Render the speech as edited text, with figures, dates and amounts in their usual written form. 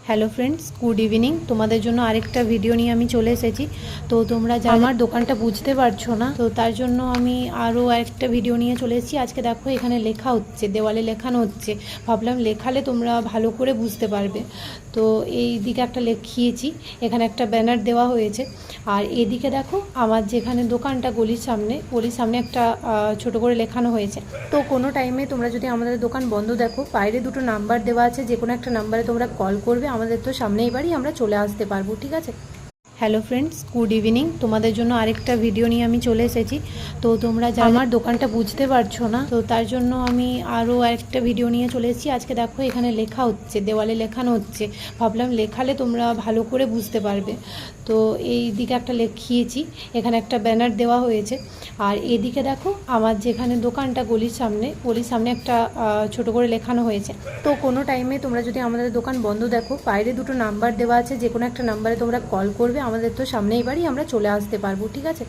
Hello friends, good evening. তোমাদের জন্য আরেকটা ভিডিও নিয়ে আমি চলে এসেছি। তো তোমরা যা আমার দোকানটা বুঝতে পারছো না, তো তার জন্য আমি আরও একটা ভিডিও নিয়ে চলে এসেছি। আজকে দেখো এখানে লেখা হচ্ছে, দেওয়ালে লেখানো হচ্ছে। ভাবলাম লেখালে তোমরা ভালো করে বুঝতে পারবে। তো এই দিকে একটা লিখিয়েছি, এখানে একটা ব্যানার দেওয়া হয়েছে। আর এদিকে দেখো আমার যেখানে দোকানটা গলির সামনে একটা ছোট করে লেখানো হয়েছে। তো কোনো টাইমে তোমরা যদি আমাদের দোকান বন্ধ দেখো, বাইরে দুটো নাম্বার দেওয়া আছে, যে কোনো একটা নাম্বারে তোমরা কল করবে। আমাদের তো সামনেই বাড়ি, আমরা চলে আসতে পারবো, ঠিক আছে? Hello friends, good evening. তোমাদের জন্য আরেকটা ভিডিও নিয়ে আমি চলে এসেছি। তো তোমরা যা আমার দোকানটা বুঝতে পারছো না, তো তার জন্য আমি আরও একটা ভিডিও নিয়ে চলে এসেছি। আজকে দেখো এখানে লেখা হচ্ছে, দেওয়ালে লেখানো হচ্ছে। ভাবলাম লেখালে তোমরা ভালো করে বুঝতে পারবে। তো এই দিকে একটা লিখিয়েছি, এখানে একটা ব্যানার দেওয়া হয়েছে। আর এদিকে দেখো আমার যেখানে দোকানটা গলির সামনে একটা ছোট করে লেখানো হয়েছে। তো কোনো টাইমে তোমরা যদি আমাদের দোকান বন্ধ দেখো, বাইরে দুটো নাম্বার দেওয়া আছে, যে কোনো একটা নাম্বারে তোমরা কল করবে। আমাদের তো সামনেই বাড়ি, আমরা চলে আসতে পারবো, ঠিক আছে?